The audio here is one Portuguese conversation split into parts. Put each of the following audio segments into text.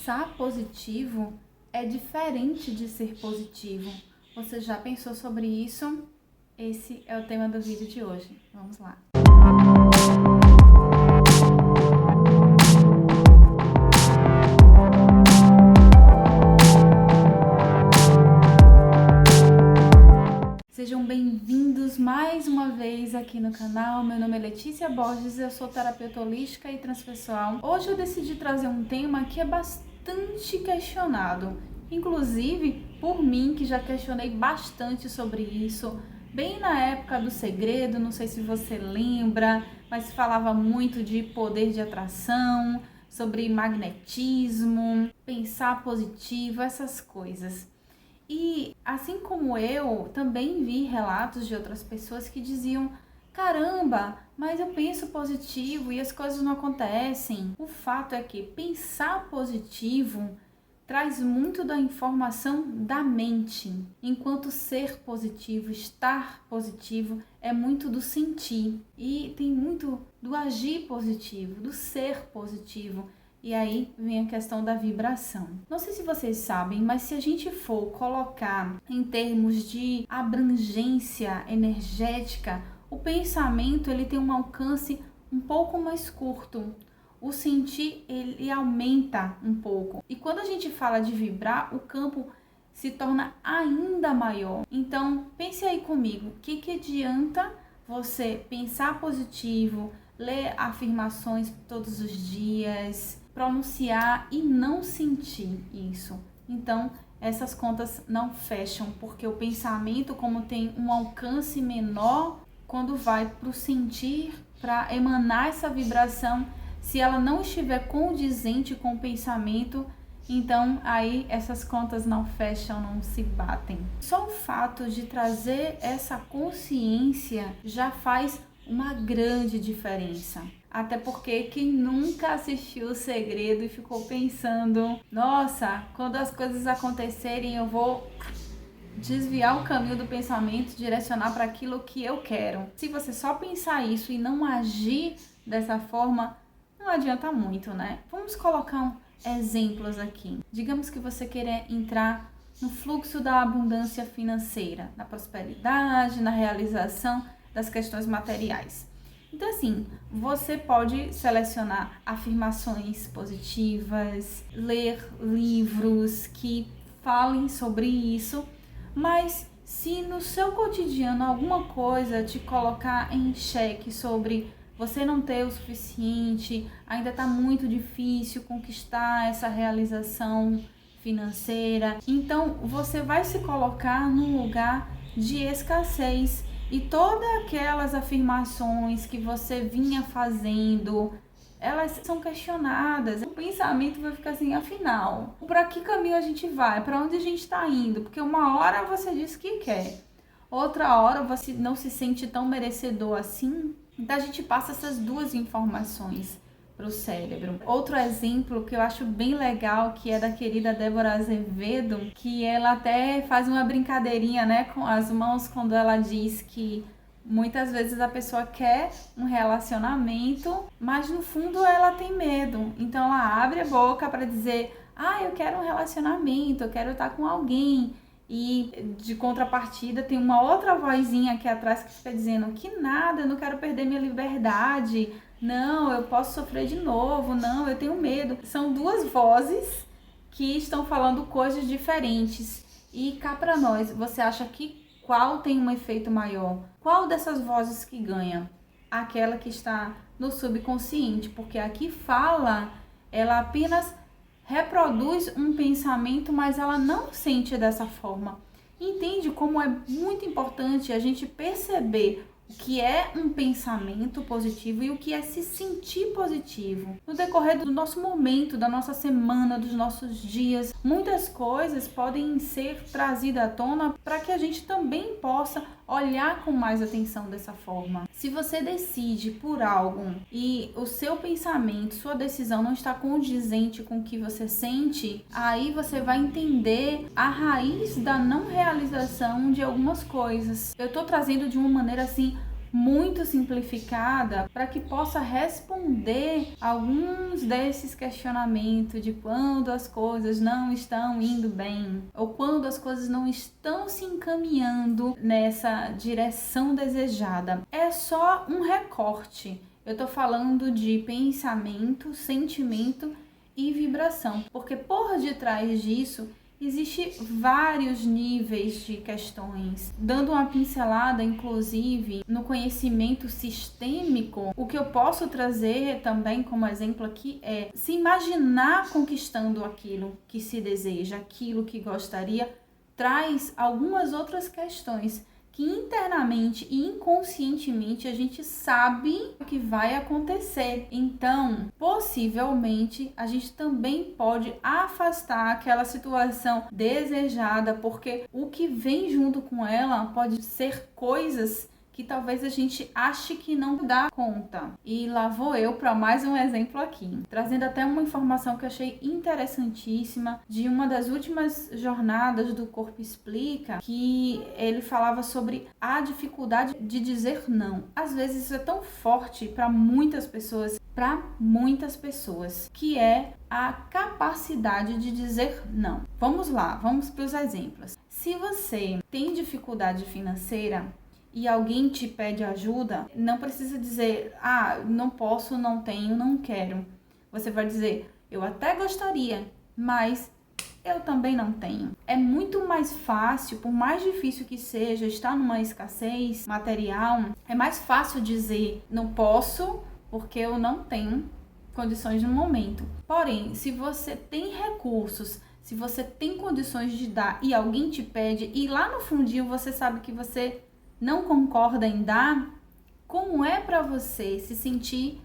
pensar positivo é diferente de ser positivo. Você já pensou sobre isso? Esse é o tema do vídeo de hoje. Vamos lá. Sejam bem-vindos mais uma vez aqui no canal. Meu nome é Letícia Borges, eu sou terapeuta holística e transpessoal. Hoje eu decidi trazer um tema que é bastante questionado, inclusive por mim, que já questionei bastante sobre isso, bem na época do Segredo, não sei se você lembra, mas falava muito de poder de atração, sobre magnetismo, pensar positivo, essas coisas. E assim como eu, também vi relatos de outras pessoas que diziam: caramba, mas eu penso positivo e as coisas não acontecem. O fato é que pensar positivo traz muito da informação da mente, enquanto ser positivo, estar positivo é muito do sentir e tem muito do agir positivo, do ser positivo. E aí vem a questão da vibração. Não sei se vocês sabem, mas se a gente for colocar em termos de abrangência energética, o pensamento ele tem um alcance um pouco mais curto. O sentir ele aumenta um pouco. E quando a gente fala de vibrar, o campo se torna ainda maior. Então pense aí comigo, o que adianta você pensar positivo, ler afirmações todos os dias, pronunciar e não sentir isso? Então essas contas não fecham, porque o pensamento, como tem um alcance menor, quando vai para o sentir, para emanar essa vibração, se ela não estiver condizente com o pensamento, então aí essas contas não fecham, não se batem. Só o fato de trazer essa consciência já faz uma grande diferença. Até porque quem nunca assistiu O Segredo e ficou pensando: nossa, quando as coisas acontecerem eu vou desviar o caminho do pensamento, direcionar para aquilo que eu quero. Se você só pensar isso e não agir dessa forma, não adianta muito, né? Vamos colocar exemplos aqui. Digamos que você queira entrar no fluxo da abundância financeira, na prosperidade, na realização das questões materiais. Então, assim, você pode selecionar afirmações positivas, ler livros que falem sobre isso, mas se no seu cotidiano alguma coisa te colocar em xeque sobre você não ter o suficiente, ainda está muito difícil conquistar essa realização financeira, então você vai se colocar num lugar de escassez. E todas aquelas afirmações que você vinha fazendo, elas são questionadas. O pensamento vai ficar assim: afinal, para que caminho a gente vai? Para onde a gente está indo? Porque uma hora você diz que quer, outra hora você não se sente tão merecedor assim. Então a gente passa essas duas informações para o cérebro. Outro exemplo que eu acho bem legal, que é da querida Débora Azevedo, que ela até faz uma brincadeirinha, né, com as mãos, quando ela diz que muitas vezes a pessoa quer um relacionamento, mas no fundo ela tem medo. Então ela abre a boca para dizer: eu quero um relacionamento, eu quero estar com alguém. E de contrapartida tem uma outra vozinha aqui atrás que fica dizendo que nada, eu não quero perder minha liberdade, não, eu posso sofrer de novo, não, eu tenho medo. São duas vozes que estão falando coisas diferentes. E cá pra nós, você acha que qual tem um efeito maior? Qual dessas vozes que ganha? Aquela que está no subconsciente, porque aqui fala, ela apenas reproduz um pensamento, mas ela não sente dessa forma. Entende como é muito importante a gente perceber o que é um pensamento positivo e o que é se sentir positivo. No decorrer do nosso momento, da nossa semana, dos nossos dias, muitas coisas podem ser trazidas à tona para que a gente também possa olhar com mais atenção dessa forma. Se você decide por algo e o seu pensamento, sua decisão não está condizente com o que você sente, aí você vai entender a raiz da não realização de algumas coisas. Eu estou trazendo de uma maneira assim muito simplificada para que possa responder alguns desses questionamentos de quando as coisas não estão indo bem ou quando as coisas não estão se encaminhando nessa direção desejada. É só um recorte. Eu estou falando de pensamento, sentimento e vibração, porque por detrás disso existe vários níveis de questões. Dando uma pincelada, inclusive, no conhecimento sistêmico, o que eu posso trazer também como exemplo aqui é se imaginar conquistando aquilo que se deseja, aquilo que gostaria, traz algumas outras questões que internamente e inconscientemente a gente sabe o que vai acontecer. Então, possivelmente, a gente também pode afastar aquela situação desejada, porque o que vem junto com ela pode ser coisas que talvez a gente ache que não dá conta. E lá vou eu para mais um exemplo aqui, trazendo até uma informação que eu achei interessantíssima de uma das últimas jornadas do Corpo Explica, que ele falava sobre a dificuldade de dizer não. Às vezes isso é tão forte para muitas pessoas, que é a capacidade de dizer não. Vamos lá, vamos para os exemplos. Se você tem dificuldade financeira e alguém te pede ajuda, não precisa dizer, não posso, não tenho, não quero. Você vai dizer, eu até gostaria, mas eu também não tenho. É muito mais fácil, por mais difícil que seja, estar numa escassez material, é mais fácil dizer, não posso, porque eu não tenho condições no momento. Porém, se você tem recursos, se você tem condições de dar e alguém te pede, e lá no fundinho você sabe que você não concorda em dar, como é para você se sentir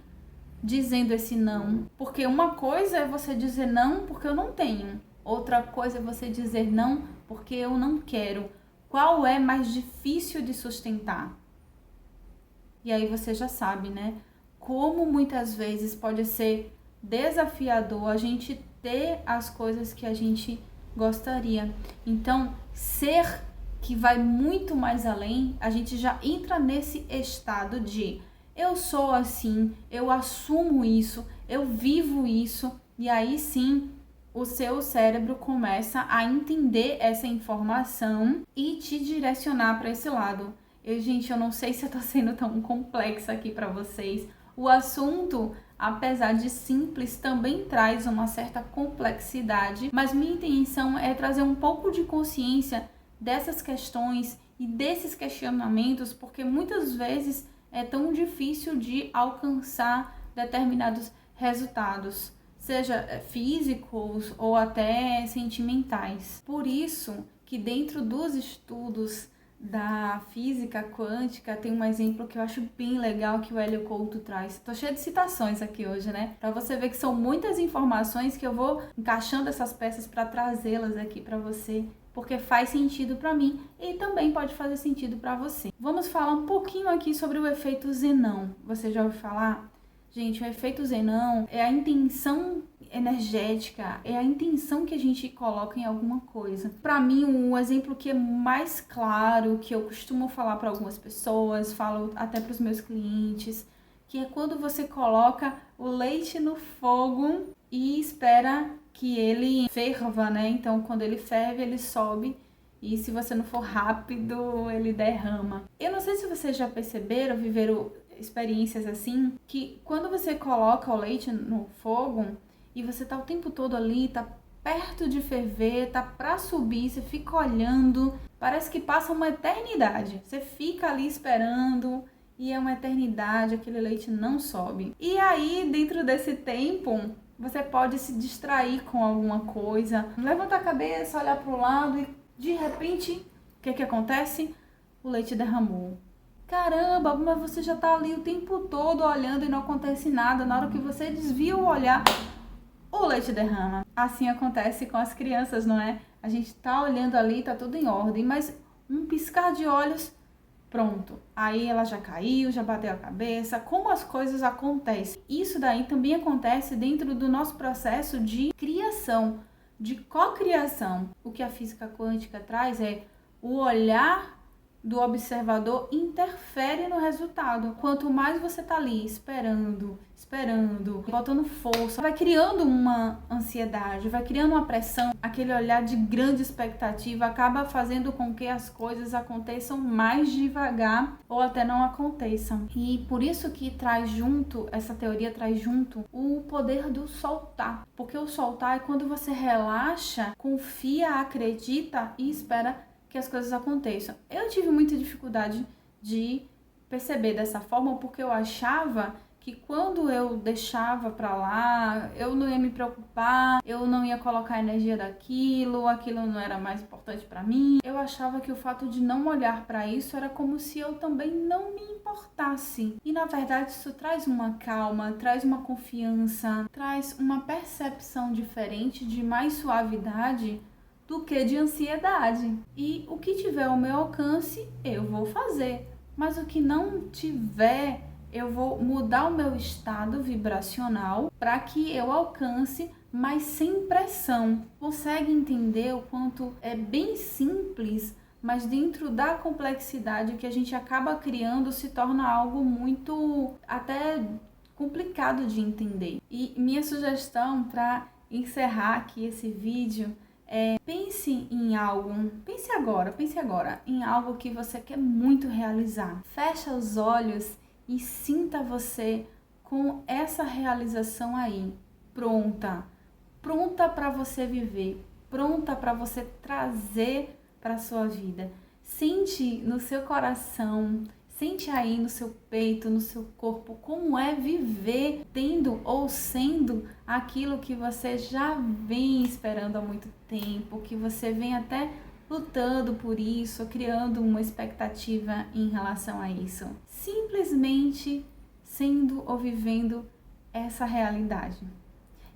dizendo esse não? Porque uma coisa é você dizer não porque eu não tenho, outra coisa é você dizer não porque eu não quero. Qual é mais difícil de sustentar? E aí você já sabe, né? Como muitas vezes pode ser desafiador a gente ter as coisas que a gente gostaria. Então, ser que vai muito mais além, a gente já entra nesse estado de eu sou assim, eu assumo isso, eu vivo isso, e aí sim o seu cérebro começa a entender essa informação e te direcionar para esse lado. Gente, eu não sei se eu tô sendo tão complexa aqui para vocês. O assunto, apesar de simples, também traz uma certa complexidade, mas minha intenção é trazer um pouco de consciência dessas questões e desses questionamentos, porque muitas vezes é tão difícil de alcançar determinados resultados, seja físicos ou até sentimentais. Por isso que dentro dos estudos da física quântica tem um exemplo que eu acho bem legal que o Hélio Couto traz. Tô cheia de citações aqui hoje, né? Para você ver que são muitas informações que eu vou encaixando essas peças para trazê-las aqui para você, porque faz sentido para mim e também pode fazer sentido para você. Vamos falar um pouquinho aqui sobre o efeito Zenão. Você já ouviu falar? Gente, o efeito Zenão é a intenção energética, é a intenção que a gente coloca em alguma coisa. Para mim, um exemplo que é mais claro, que eu costumo falar para algumas pessoas, falo até para os meus clientes, que é quando você coloca o leite no fogo e espera que ele ferva, né? Então, quando ele ferve, ele sobe. E se você não for rápido, ele derrama. Eu não sei se vocês já perceberam, viveram experiências assim, que quando você coloca o leite no fogo e você tá o tempo todo ali, tá perto de ferver, tá pra subir, você fica olhando, parece que passa uma eternidade. Você fica ali esperando e é uma eternidade, aquele leite não sobe. E aí, dentro desse tempo, você pode se distrair com alguma coisa, levantar a cabeça, olhar pro lado e de repente, o que acontece? O leite derramou. Caramba, mas você já tá ali o tempo todo olhando e não acontece nada. Na hora que você desvia o olhar, o leite derrama. Assim acontece com as crianças, não é? A gente tá olhando ali, tá tudo em ordem, mas um piscar de olhos, pronto. Aí ela já caiu, já bateu a cabeça. Como as coisas acontecem? Isso daí também acontece dentro do nosso processo de criação, de cocriação. O que a física quântica traz é o olhar do observador interfere no resultado. Quanto mais você tá ali esperando, botando força, vai criando uma ansiedade, vai criando uma pressão, aquele olhar de grande expectativa acaba fazendo com que as coisas aconteçam mais devagar ou até não aconteçam. E por isso que essa teoria traz junto o poder do soltar. Porque o soltar é quando você relaxa, confia, acredita e espera que as coisas aconteçam. Eu tive muita dificuldade de perceber dessa forma, porque eu achava que quando eu deixava pra lá, eu não ia me preocupar, eu não ia colocar energia aquilo não era mais importante pra mim. Eu achava que o fato de não olhar pra isso era como se eu também não me importasse. E na verdade isso traz uma calma, traz uma confiança, traz uma percepção diferente, de mais suavidade do que de ansiedade. E o que tiver ao meu alcance, eu vou fazer. Mas o que não tiver, eu vou mudar o meu estado vibracional para que eu alcance, mas sem pressão. Consegue entender o quanto é bem simples, mas dentro da complexidade que a gente acaba criando se torna algo muito até complicado de entender. E minha sugestão para encerrar aqui esse vídeo pense agora em algo que você quer muito realizar. Fecha os olhos e sinta você com essa realização aí, pronta para você viver, pronta para você trazer para sua vida. Sente no seu coração, sente aí no seu peito, no seu corpo, como é viver tendo ou sendo aquilo que você já vem esperando há muito tempo, que você vem até lutando por isso, criando uma expectativa em relação a isso. Simplesmente sendo ou vivendo essa realidade.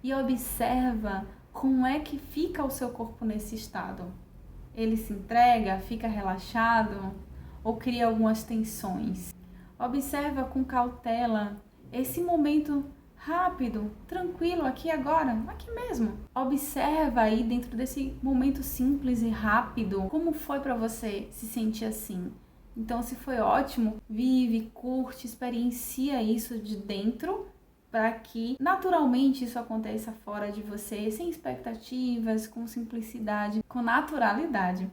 E observa como é que fica o seu corpo nesse estado. Ele se entrega, fica relaxado ou cria algumas tensões. Observa com cautela esse momento rápido, tranquilo, aqui agora, aqui mesmo. Observa aí dentro desse momento simples e rápido, como foi para você se sentir assim. Então, se foi ótimo, vive, curte, experiencia isso de dentro, para que naturalmente isso aconteça fora de você, sem expectativas, com simplicidade, com naturalidade.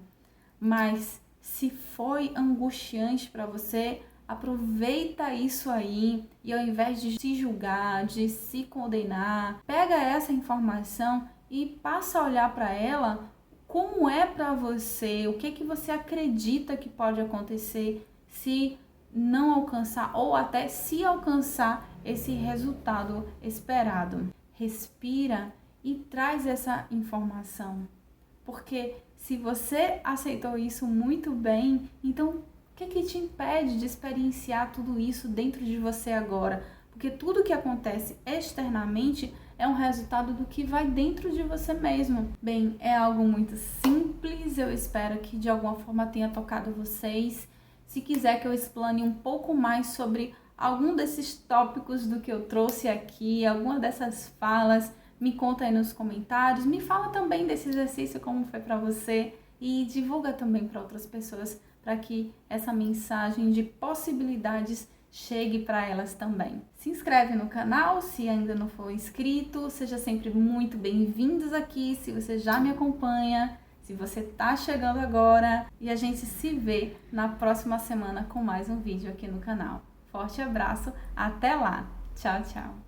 Mas se foi angustiante para você, aproveita isso aí e ao invés de se julgar, de se condenar, pega essa informação e passa a olhar para ela como é para você, o que você acredita que pode acontecer se não alcançar ou até se alcançar esse resultado esperado. Respira e traz essa informação, porque se você aceitou isso muito bem, então o que te impede de experienciar tudo isso dentro de você agora? Porque tudo que acontece externamente é um resultado do que vai dentro de você mesmo. Bem, é algo muito simples, eu espero que de alguma forma tenha tocado vocês. Se quiser que eu explane um pouco mais sobre algum desses tópicos do que eu trouxe aqui, alguma dessas falas, me conta aí nos comentários, me fala também desse exercício, como foi para você, e divulga também para outras pessoas, para que essa mensagem de possibilidades chegue para elas também. Se inscreve no canal se ainda não for inscrito, seja sempre muito bem-vindos aqui, se você já me acompanha, se você tá chegando agora, e a gente se vê na próxima semana com mais um vídeo aqui no canal. Forte abraço, até lá, tchau, tchau!